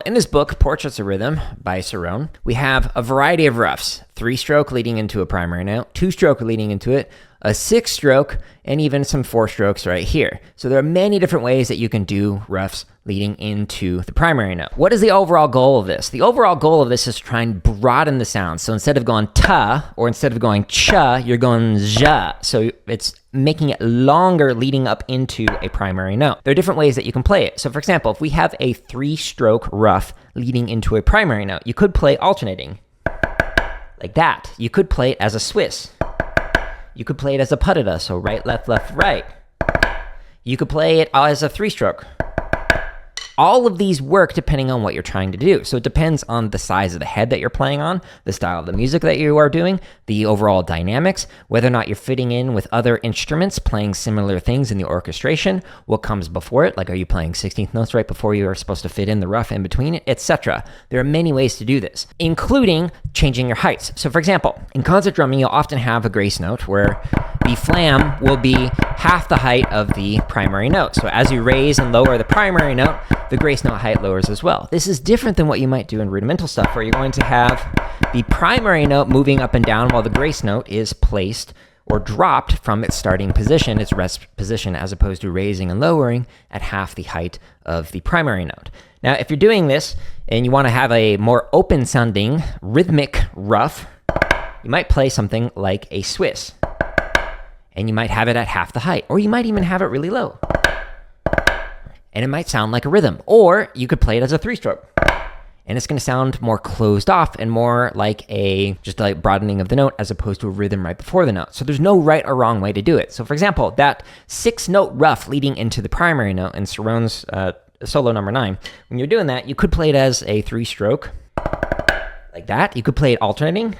in this book, Portraits of Rhythm by Cerrone, we have a variety of ruffs, 3-stroke leading into a primary note, 2-stroke leading into it, a 6-stroke, and even some 4-strokes right here. So there are many different ways that you can do ruffs leading into the primary note. What is the overall goal of this? The overall goal of this is to try and broaden the sound. So instead of going ta, or instead of going cha, you're going ja. So it's making it longer leading up into a primary note. There are different ways that you can play it. So for example, if we have a 3-stroke ruff leading into a primary note, you could play alternating like that. You could play it as a Swiss. You could play it as a puttada, so right, left, right. You could play it as a 3-stroke. All of these work depending on what you're trying to do. So it depends on the size of the head that you're playing on, the style of the music that you are doing, the overall dynamics, whether or not you're fitting in with other instruments playing similar things in the orchestration, what comes before it, like are you playing 16th notes right before you are supposed to fit in the ruff in between it, etc. There are many ways to do this, including changing your heights. So for example, in concert drumming, you'll often have a grace note where the flam will be half the height of the primary note. So as you raise and lower the primary note, the grace note height lowers as well. This is different than what you might do in rudimental stuff, where you're going to have the primary note moving up and down while the grace note is placed or dropped from its starting position, its rest position, as opposed to raising and lowering at half the height of the primary note. Now, if you're doing this and you want to have a more open sounding rhythmic ruff, you might play something like a Swiss. And you might have it at half the height, or you might even have it really low. And it might sound like a rhythm, or you could play it as a 3-stroke. And it's going to sound more closed off and more like just like broadening of the note as opposed to a rhythm right before the note. So there's no right or wrong way to do it. So for example, that 6-note ruff leading into the primary note in Cerrone's solo number 9, when you're doing that, you could play it as a 3-stroke like that. You could play it alternating.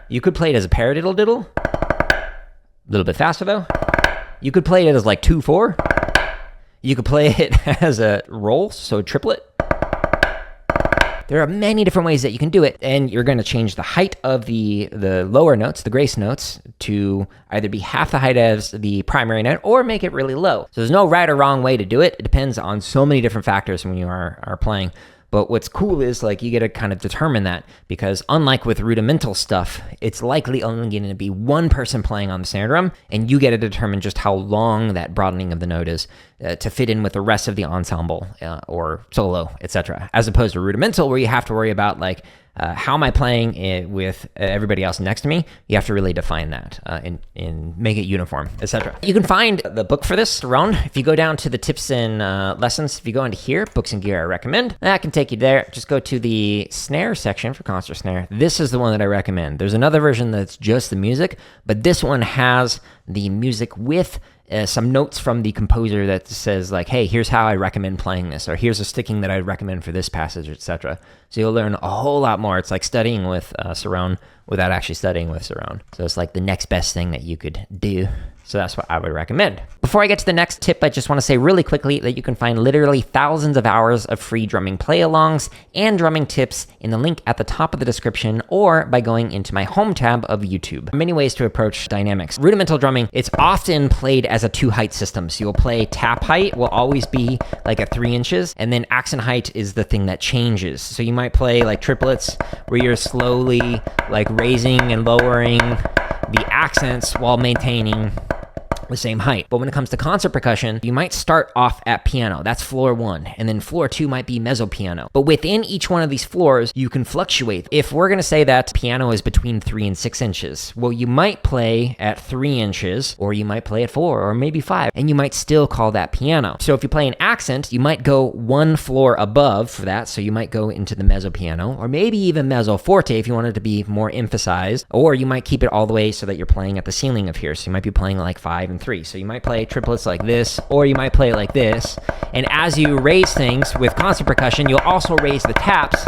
You could play it as a paradiddle-diddle. A little bit faster though. You could play it as like 2-4. You could play it as a roll, so a triplet. There are many different ways that you can do it, and you're going to change the height of the lower notes, the grace notes, to either be half the height as the primary note or make it really low. So there's no right or wrong way to do it. It depends on so many different factors when you are playing. But what's cool is like you get to kind of determine that, because unlike with rudimental stuff, it's likely only going to be one person playing on the snare drum, and you get to determine just how long that broadening of the note is to fit in with the rest of the ensemble or solo, etc. As opposed to rudimental, where you have to worry about like, how am I playing it with everybody else next to me? You have to really define that and make it uniform, etc. You can find the book for this, Cerrone. If you go down to the tips and lessons, if you go into here, books and gear I recommend, that can take you there. Just go to the snare section for concert snare. This is the one that I recommend. There's another version that's just the music, but this one has the music with some notes from the composer that says like, hey, here's how I recommend playing this, or here's a sticking that I'd recommend for this passage, etc. So you'll learn a whole lot more. It's like studying with Cerrone without actually studying with Cerrone. So it's like the next best thing that you could do. So that's what I would recommend. Before I get to the next tip, I just want to say really quickly that you can find literally thousands of hours of free drumming play-alongs and drumming tips in the link at the top of the description, or by going into my home tab of YouTube. Many ways to approach dynamics. Rudimental drumming, it's often played as a 2-height system. So you'll play tap height will always be like at 3 inches, and then accent height is the thing that changes. So you might play like triplets where you're slowly like raising and lowering the accents while maintaining the same height. But when it comes to concert percussion, you might start off at piano. That's floor 1. And then floor 2 might be mezzo piano. But within each one of these floors, you can fluctuate. If we're going to say that piano is between 3 and 6 inches, well, you might play at 3 inches, or you might play at 4, or maybe 5, and you might still call that piano. So if you play an accent, you might go 1 floor above for that. So you might go into the mezzo piano, or maybe even mezzo forte if you wanted to be more emphasized, or you might keep it all the way so that you're playing at the ceiling of here. So you might be playing like 5 and 3. So you might play triplets like this, or you might play like this. And as you raise things with concert percussion, you'll also raise the taps,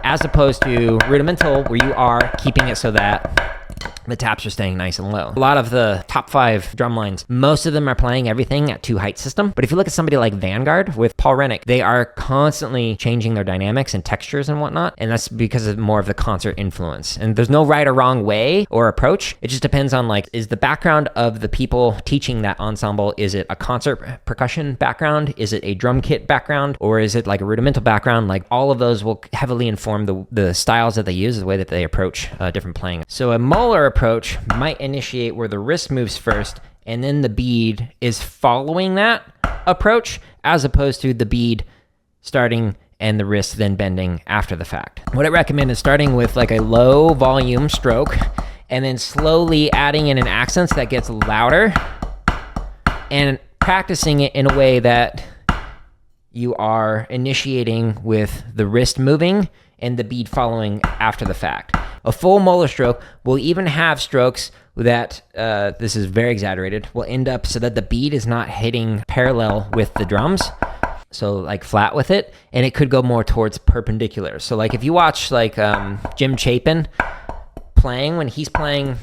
as opposed to rudimental, where you are keeping it so that the taps are staying nice and low. A lot of the top 5 drum lines, most of them are playing everything at 2 height system. But if you look at somebody like Vanguard with Paul Rennick, they are constantly changing their dynamics and textures and whatnot. And that's because of more of the concert influence. And there's no right or wrong way or approach. It just depends on like, is the background of the people teaching that ensemble, is it a concert percussion background? Is it a drum kit background? Or is it like a rudimental background? Like all of those will heavily inform the styles that they use, the way that they approach different playing. So a Moeller approach might initiate where the wrist moves first and then the bead is following that approach, as opposed to the bead starting and the wrist then bending after the fact. What I recommend is starting with like a low volume stroke and then slowly adding in an accent that gets louder and practicing it in a way that you are initiating with the wrist moving and the bead following after the fact. A full Moeller stroke will even have strokes that, this is very exaggerated, will end up so that the bead is not hitting parallel with the drums, so like flat with it, and it could go more towards perpendicular. So like if you watch like Jim Chapin playing, when he's playing,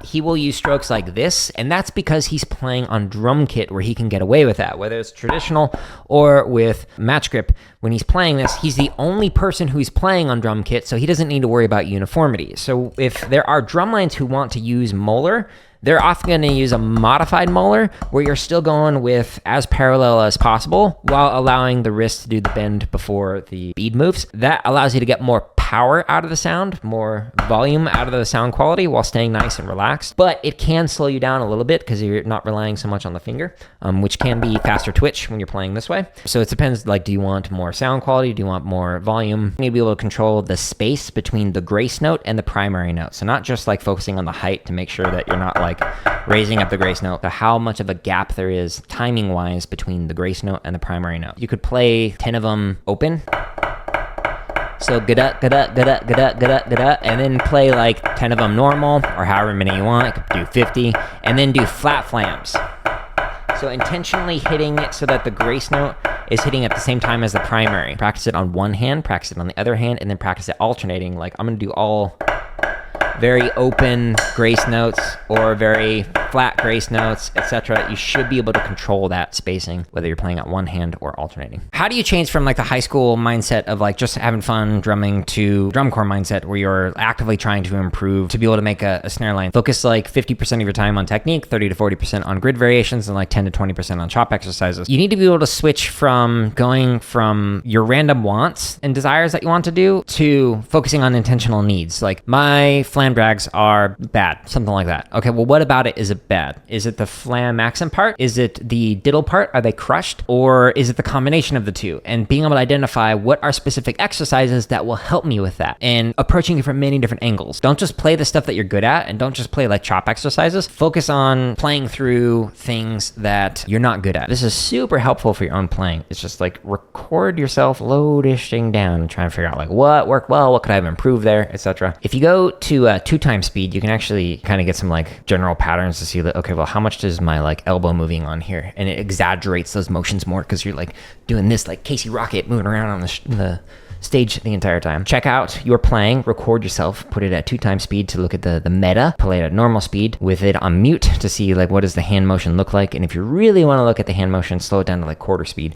he will use strokes like this, and that's because he's playing on drum kit where he can get away with that, whether it's traditional or with match grip. When he's playing this, he's the only person who's playing on drum kit, so he doesn't need to worry about uniformity. So if there are drum lines who want to use Moeller, they're often going to use a modified Moeller where you're still going with as parallel as possible while allowing the wrist to do the bend before the bead moves. That allows you to get more power out of the sound, more volume out of the sound quality while staying nice and relaxed. But it can slow you down a little bit because you're not relying so much on the finger, which can be faster twitch when you're playing this way. So it depends, like, do you want more sound quality? Do you want more volume? You need to be able to control the space between the grace note and the primary note. So not just like focusing on the height to make sure that you're not like raising up the grace note, but how much of a gap there is timing wise between the grace note and the primary note. You could play 10 of them open. So gada, gada, gada, gada, gada, gada, and then play like 10 of them normal, or however many you want. You could do 50, and then do flat flams. So intentionally hitting it so that the grace note is hitting at the same time as the primary. Practice it on one hand, practice it on the other hand, and then practice it alternating. Like I'm gonna do all very open grace notes or very flat grace notes, etc. You should be able to control that spacing, whether you're playing on one hand or alternating. How do you change from like the high school mindset of like just having fun drumming to drum corps mindset where you're actively trying to improve to be able to make a snare line? Focus like 50% of your time on technique, 30 to 40% on grid variations, and like 10 to 20% on chop exercises. You need to be able to switch from going from your random wants and desires that you want to do to focusing on intentional needs. Like my flam drags are bad, something like that. Okay, well, what about it is it bad? Is it the flam accent part? Is it the diddle part? Are they crushed? Or is it the combination of the two? And being able to identify what are specific exercises that will help me with that and approaching it from many different angles. Don't just play the stuff that you're good at and don't just play like chop exercises. Focus on playing through things that you're not good at. This is super helpful for your own playing. It's just like record yourself low dishing down and try and figure out like what worked well, what could I have improved there, etc. If you go to 2x speed, you can actually kind of get some like general patterns to see that, okay, well, how much does my like elbow moving on here? And it exaggerates those motions more because you're like doing this like Casey Rocket moving around on the stage the entire time. Check out your playing, record yourself, put it at 2x speed to look at the meta, play it at normal speed with it on mute to see like what does the hand motion look like. And if you really want to look at the hand motion, slow it down to like quarter speed